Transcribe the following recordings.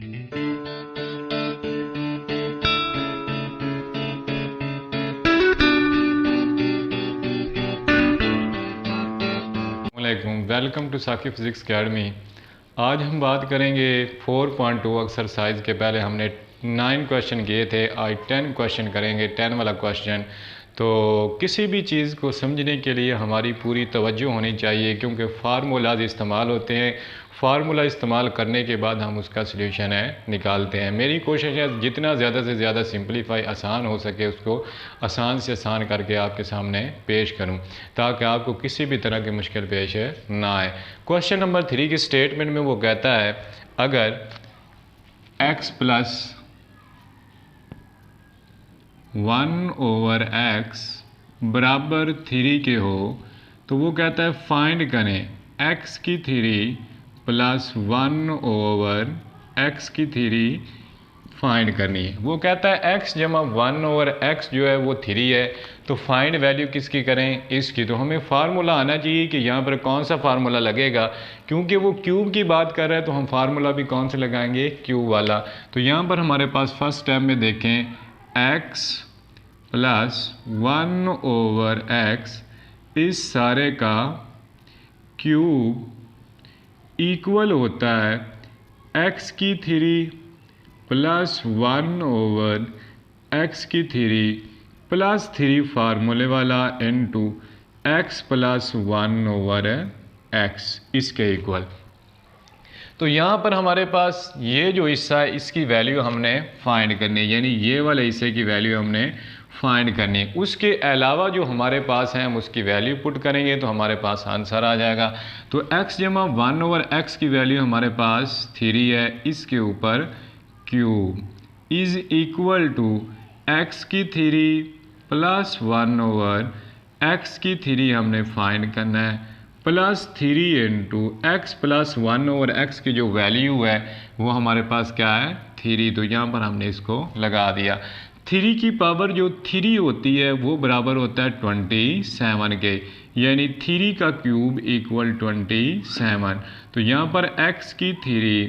Welcome to Saqib physics academy. आज हम बात करेंगे 4.2 एक्सरसाइज के। पहले हमने 9 क्वेश्चन किए थे, आज 10 क्वेश्चन करेंगे, 10 वाला क्वेश्चन। तो किसी भी चीज़ को समझने के लिए हमारी पूरी तवज्जो होनी चाहिए, क्योंकि फार्मूलाज इस्तेमाल होते हैं। फार्मूला इस्तेमाल करने के बाद हम उसका सलूशन निकालते हैं। मेरी कोशिश है जितना ज़्यादा से ज़्यादा सिंपलीफाई आसान हो सके उसको आसान से आसान करके आपके सामने पेश करूं, ताकि आपको किसी भी तरह की मुश्किल पेश ना आए। क्वेश्चन नंबर 3 की स्टेटमेंट में वो कहता है, अगर x प्लस 1/x बराबर 3 के हो, तो वो कहता है फाइंड करें x की 3 प्लस 1/x की 3 फाइंड करनी है। वो कहता है x जमा 1/x जो है वो 3 है, तो फाइंड वैल्यू किसकी करें, इसकी। तो हमें फार्मूला आना चाहिए कि यहाँ पर कौन सा फार्मूला लगेगा, क्योंकि वो क्यूब की बात कर रहा है, तो हम फार्मूला भी कौन सा लगाएंगे, क्यूब वाला। तो यहाँ पर हमारे पास फर्स्ट स्टेप में देखें, x प्लस 1/x इस सारे का क्यूब इक्वल होता है x की 3 प्लस 1/x की 3 प्लस 3 फार्मूले वाला इनटू x प्लस 1/x इसके इक्वल। तो यहाँ पर हमारे पास ये जो हिस्सा है इसकी वैल्यू हमने फाइंड करनी है, यानी ये वाले हिस्से की वैल्यू हमने फाइंड करनी है। उसके अलावा जो हमारे पास है हम उसकी वैल्यू पुट करेंगे तो हमारे पास आंसर आ जाएगा। तो x जमा 1/x की वैल्यू हमारे पास 3 है, इसके ऊपर cube is equal to x की 3 प्लस 1/x की 3 हमने फाइंड करना है, plus 3 into x plus 1/x की जो वैल्यू है वो हमारे पास क्या है, 3। तो यहाँ पर हमने इसको लगा दिया। 3 की पावर जो 3 होती है वो बराबर होता है 27 के, यानी 3 का क्यूब इक्वल 27। तो यहाँ पर x की 3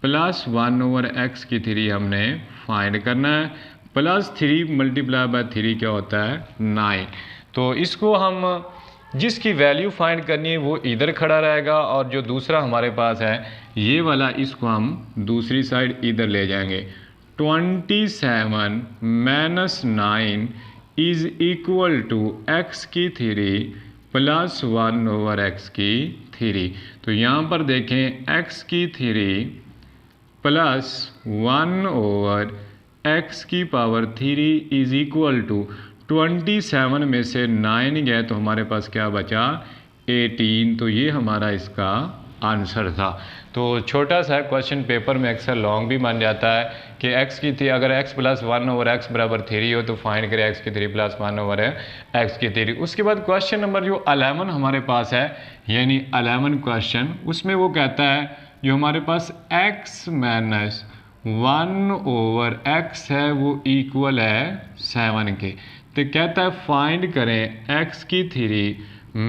प्लस 1/x की 3 हमने फाइंड करना है, प्लस 3 मल्टीप्लाई बाय 3 क्या होता है, 9। तो इसको हम जिसकी वैल्यू फाइंड करनी है वो इधर खड़ा रहेगा, और जो दूसरा हमारे पास है ये वाला इसको हम दूसरी साइड इधर ले जाएंगे। 27 minus 9 is equal to x की 3 प्लस 1/x की 3। तो यहाँ पर देखें x की 3 प्लस 1/x की पावर 3 इज इक्वल टू 27 में से 9 गए तो हमारे पास क्या बचा, 18। तो ये हमारा इसका आंसर था। तो छोटा सा क्वेश्चन पेपर में अक्सर लॉन्ग भी बन जाता है कि x की 3 अगर x प्लस 1/x बराबर 3 हो तो फाइंड करें x की 3 प्लस 1/x की 3। उसके बाद क्वेश्चन नंबर जो 11 हमारे पास है, यानी 11 क्वेश्चन, उसमें वो कहता है जो हमारे पास x माइनस 1/x है वो इक्वल है 7 के। तो कहता है फाइंड करें x की 3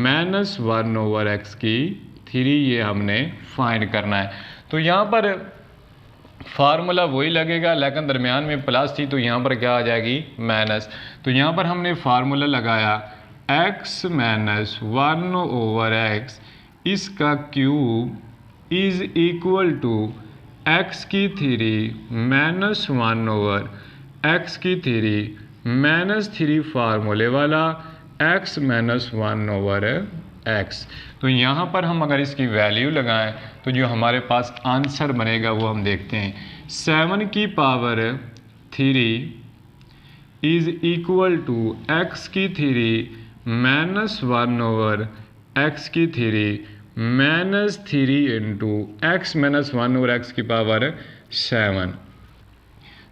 माइनस 1/x की 3, ये हमने फाइंड करना है। तो यहाँ पर फार्मूला वही लगेगा, लेकिन दरमियान में प्लस थी तो यहाँ पर क्या आ जाएगी, माइनस। तो यहाँ पर हमने फार्मूला लगाया x माइनस 1/x इसका cube is equal to x की 3 माइनस 1/x की 3 माइनस 3 फार्मूले वाला x माइनस 1/x। तो यहाँ पर हम अगर इसकी वैल्यू लगाएं तो जो हमारे पास आंसर बनेगा वो हम देखते हैं। 7 की power 3 is equal to x की 3 माइनस 1/x की 3 minus 3 into x minus 1/x की पावर 7।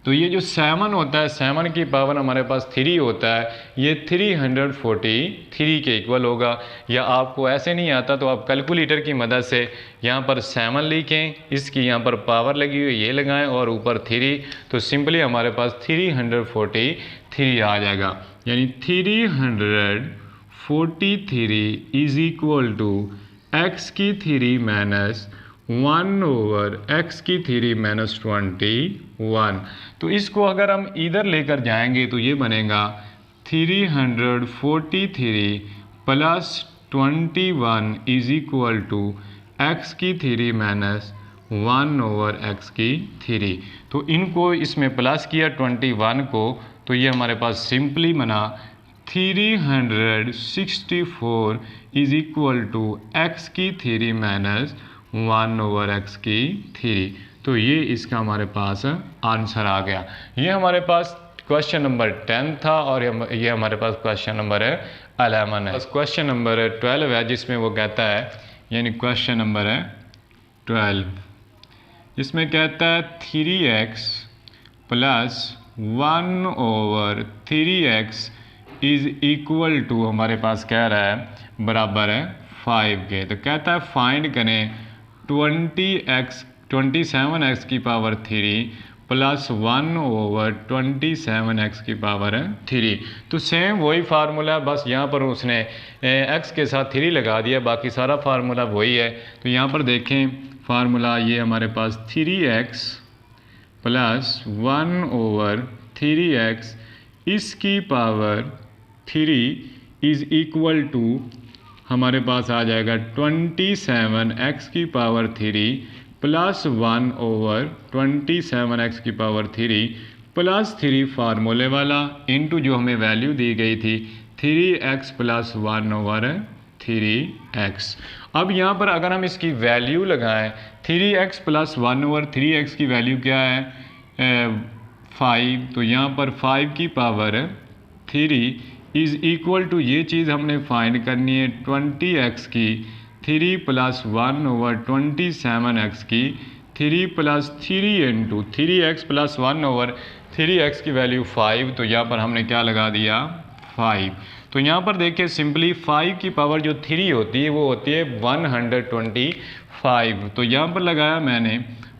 तो ये जो 7 होता है, 7 की पावर हमारे पास 3 होता है, ये 343 के इक्वल होगा। या आपको ऐसे नहीं आता तो आप कैलकुलेटर की मदद से यहाँ पर 7 लिखें, इसकी यहाँ पर पावर लगी हुई ये लगाएं और ऊपर 3, तो सिंपली हमारे पास 343 आ जाएगा। यानी 343 इज इक्वल टू x की 3 माइनस 1/x की 3 माइनस 21। तो इसको अगर हम इधर लेकर जाएंगे तो ये बनेगा 343 plus 21 is equal to x की 3 माइनस 1/x की 3। तो इनको इसमें प्लस किया 21 को, तो ये हमारे पास सिंपली बना 364 इज इक्वल टू x की 3 माइनस 1/x की 3। तो ये इसका हमारे पास आंसर आ गया। ये हमारे पास क्वेश्चन नंबर 10 था और ये हमारे पास क्वेश्चन नंबर 11 है। क्वेश्चन नंबर 12 है जिसमें वो कहता है, यानी क्वेश्चन नंबर 12 इसमें कहता है 3x plus 1/3x is equal to, हमारे पास कह रहा है बराबर है 5 के। तो कहता है फाइंड करें 27x की पावर 3 प्लस 1/27x की पावर 3। तो सेम वही फार्मूला, बस यहाँ पर उसने x के साथ 3 लगा दिया, बाकी सारा फार्मूला वही है। तो यहाँ पर देखें फार्मूला ये हमारे पास 3x प्लस 1/3x इसकी पावर 3 इज इक्वल टू, हमारे पास आ जाएगा 27x की पावर 3 प्लस 1/27x की पावर 3 प्लस 3 फार्मूले वाला इनटू जो हमें वैल्यू दी गई थी 3x प्लस 1/3x। अब यहाँ पर अगर हम इसकी वैल्यू लगाएं 3x प्लस 1/3x की वैल्यू क्या है 5, तो यहाँ पर 5 की पावर 3 इज़ इक्वल टू, ये चीज़ हमने फाइंड करनी है 20x की 3 प्लस 1/27x की 3 plus 3 into 3x plus 1/3x की वैल्यू 5। तो यहाँ पर हमने क्या लगा दिया 5। तो यहाँ पर देखिए सिंपली 5 की पावर जो 3 होती है वो होती है 125। तो यहाँ पर लगाया मैंने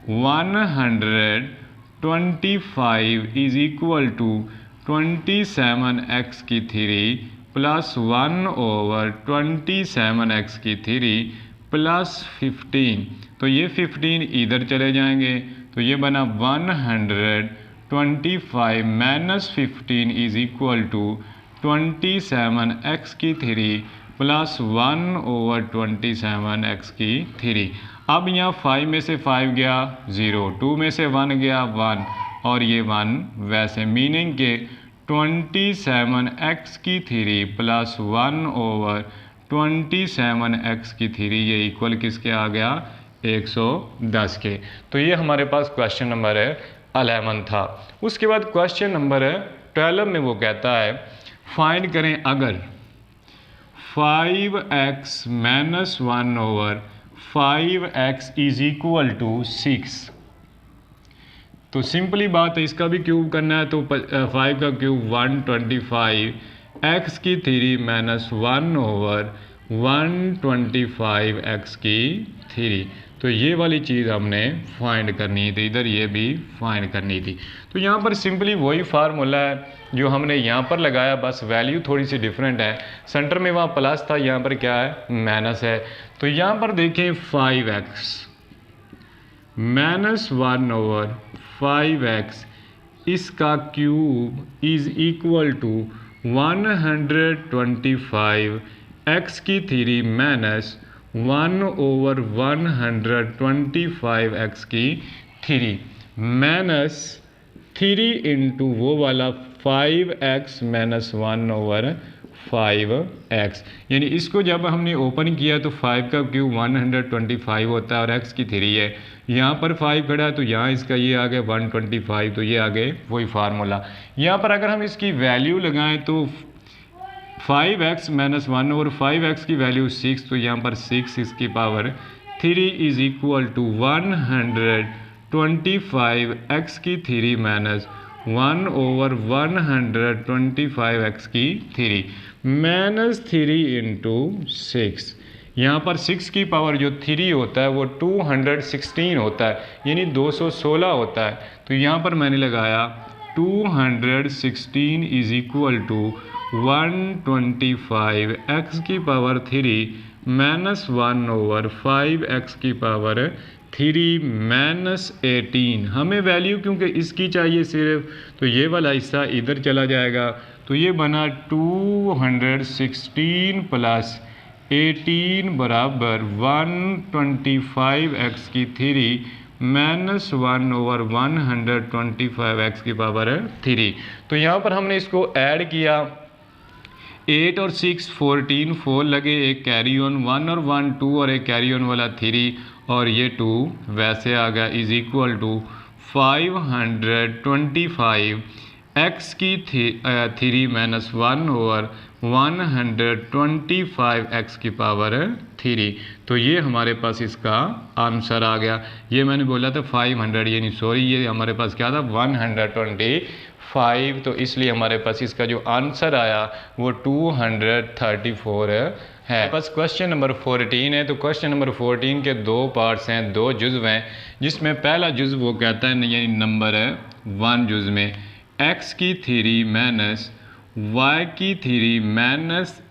125 इज इक्वल टू 27x की 3 प्लस 1/27x की 3 प्लस 15। तो ये 15 इधर चले जाएंगे, तो ये बना 125 minus 15 is equal to 27x की 3 प्लस 1/27x की 3। अब यहाँ 5 में से 5 गया 0, 2 में से 1 गया 1 और ये 1 वैसे, मीनिंग के 27x की 3 प्लस 1/27x की 3 ये इक्वल किसके आ गया 110 के। तो ये हमारे पास क्वेश्चन नंबर 11 था। उसके बाद क्वेश्चन नंबर 12 में वो कहता है फाइंड करें अगर 5x minus 1/5x is equal to 6। तो सिंपली बात है, इसका भी क्यूब करना है, तो 5 का क्यूब 125 x की 3 माइनस 1/125x की 3। तो ये वाली चीज़ हमने फाइंड करनी थी, इधर ये भी फाइंड करनी थी। तो यहाँ पर सिंपली वही फार्मूला है जो हमने यहाँ पर लगाया, बस वैल्यू थोड़ी सी डिफरेंट है। सेंटर में वहाँ प्लस था, यहाँ पर क्या है माइनस है। तो यहाँ पर देखें 5x माइनस 1/5x इसका cube is equal to 125x की 3 माइनस 1/125x की 3 माइनस 3 इंटू वो वाला 5x माइनस 1/5x। यानी इसको जब हमने ओपन किया तो 5 का क्यूब 125 होता है और x की 3 है, यहाँ पर 5 खड़ा है तो यहाँ इसका ये आ गया 125। तो ये आ गए वही फार्मूला। यहाँ पर अगर हम इसकी वैल्यू लगाएं तो 5x माइनस 1/5x की वैल्यू 6, तो यहाँ पर 6 इसकी power 3 is equal to 125x की 3 माइनस 1/125x की 3 माइनस 3 इंटू 6। यहाँ पर 6 की पावर जो 3 होता है वो 216 होता है, यानी 216 होता है। तो यहाँ पर मैंने लगाया 216 इज इक्वल टू 125x की पावर 3 -1/5 की पावर 3 -18। हमें वैल्यू क्योंकि इसकी चाहिए सिर्फ, तो ये वाला हिस्सा इधर चला जाएगा, तो ये बना 216 + 18 बराबर 125x की 3 -1/125x की पावर 3। तो यहाँ पर हमने इसको ऐड किया, 8 और 6 14, 4 लगे, एक कैरी ऑन 1 और 1 2 और एक कैरी ऑन वाला 3 और ये 2 वैसे आ गया इज इक्वल टू 525 x की 3 -1/125 x की पावर 3। तो ये हमारे पास इसका आंसर आ गया। ये मैंने बोला था 500, यानी सॉरी ये हमारे पास क्या था 125, तो इसलिए हमारे पास इसका जो आंसर आया वो 234 है। बस क्वेश्चन नंबर 14 है। तो क्वेश्चन नंबर 14 के दो पार्ट्स हैं, दो जुज़्व हैं, जिसमें पहला जुज़्व वो कहता है यानी नंबर 1 जुज़्व में x की 3 y की 3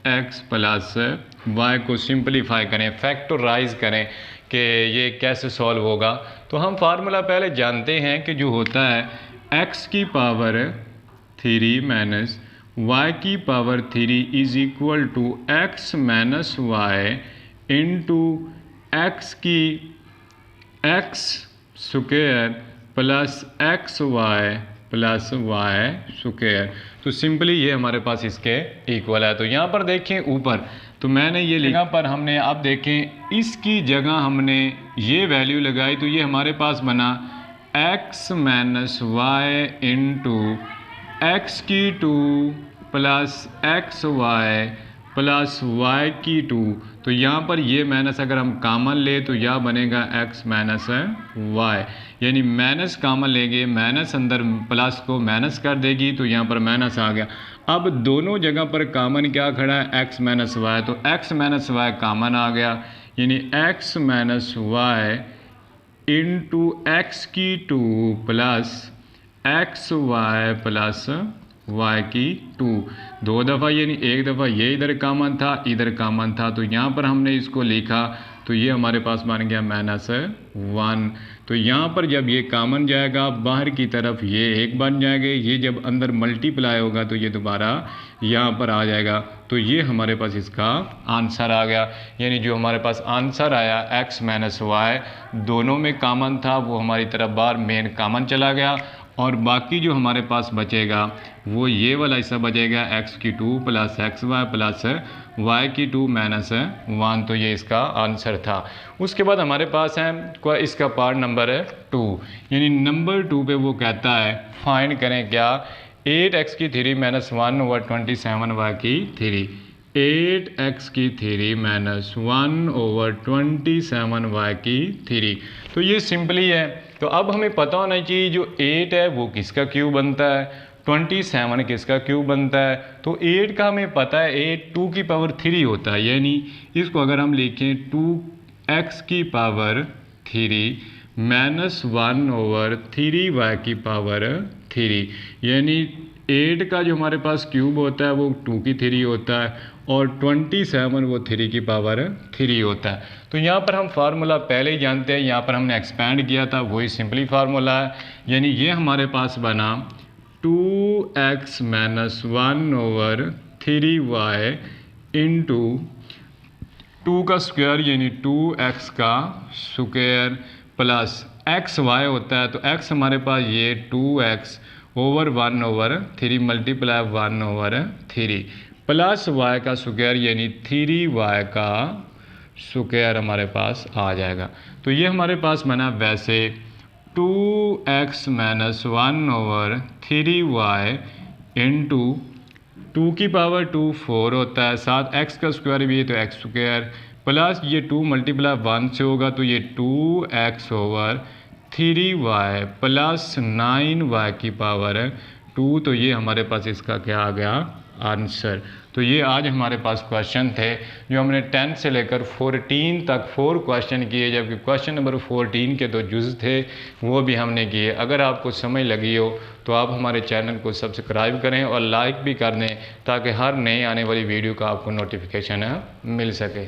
-x प्लस y को सिंपलीफाई करें, फैक्टराइज करें कि ये कैसे सॉल्व होगा। तो हम फार्मूला पहले जानते हैं कि जो होता है x की पावर 3 y की power 3 is equal to x -y into x की x square plus XY plus y square. तो सिंपली ये हमारे पास इसके इक्वल है। तो यहाँ पर देखें ऊपर, तो मैंने ये लिखा पर हमने, अब देखें इसकी जगह हमने ये वैल्यू लगाई, तो ये हमारे पास बना x -y इंटू x की 2 प्लस XY प्लस y की 2। तो यहाँ पर ये माइनस अगर हम कॉमन ले तो यह बनेगा x -y, यानी माइनस कॉमन लेंगे, माइनस अंदर प्लस को माइनस कर देगी, तो यहाँ पर माइनस आ गया। अब दोनों जगह पर कॉमन क्या खड़ा है x -y, तो x -y कॉमन आ गया, यानी x -y इंटू x की 2 प्लस XY प्लस y की 2, दो दफ़ा यानी एक दफ़ा ये इधर कॉमन था, इधर कॉमन था, तो यहाँ पर हमने इसको लिखा, तो ये हमारे पास बन गया -1। तो यहाँ पर जब ये कॉमन जाएगा बाहर की तरफ ये एक बन जाएगा, ये जब अंदर मल्टीप्लाई होगा तो ये दोबारा यहाँ पर आ जाएगा। तो ये हमारे पास इसका आंसर आ गया, यानी जो हमारे पास आंसर आया x -y दोनों में कॉमन था, वो हमारी तरफ बाहर मेन कॉमन चला गया, और बाकी जो हमारे पास बचेगा वो ये वाला हिस्सा बचेगा x की 2 प्लस XY प्लस y की 2 -1। तो ये इसका आंसर था। उसके बाद हमारे पास है इसका पार्ट नंबर 2, यानी नंबर 2 पे वो कहता है फाइंड करें क्या 8x की 3 -1/27y की 3, 8x की 3 -1/27y की 3। तो ये सिंपली है। तो अब हमें पता होना चाहिए जो 8 है वो किसका क्यूब बनता है, 27 किसका क्यूब बनता है। तो 8 का हमें पता है 8 2 की पावर 3 होता है, यानी इसको अगर हम लिखें 2x की पावर 3 -1/3y की पावर 3, यानी 8 का जो हमारे पास क्यूब होता है वो 2 की 3 होता है, और 27 वो 3 की पावर 3 होता है। तो यहाँ पर हम फार्मूला पहले ही जानते हैं, यहाँ पर हमने एक्सपेंड किया था, वही सिंपली फार्मूला है, यानी ये हमारे पास बना 2x - 1/3y इंटू 2 का स्क्वायर यानी 2x का स्क्वायर प्लस XY होता है, तो x हमारे पास ये 2x over 1/3 multiply 1/3 plus y का स्क्वायर यानी 3y का स्क्वायर हमारे पास आ जाएगा। तो ये हमारे पास बना वैसे 2x - 1/3y इंटू 2 की पावर 2 4 होता है, साथ x का स्क्वायर भी है तो x स्क्वायर प्लस ये 2 मल्टीप्लाई 1 से होगा, तो ये 2x over 3y plus 9y की पावर 2। तो ये हमारे पास इसका क्या आ गया आंसर। तो ये आज हमारे पास क्वेश्चन थे जो हमने 10 से लेकर 14 तक 4 क्वेश्चन किए, जबकि क्वेश्चन नंबर 14 के 2 जुज़ थे वो भी हमने किए। अगर आपको समझ लगी हो तो आप हमारे चैनल को सब्सक्राइब करें और लाइक भी कर दें, ताकि हर नए आने वाली वीडियो का आपको नोटिफिकेशन मिल सके।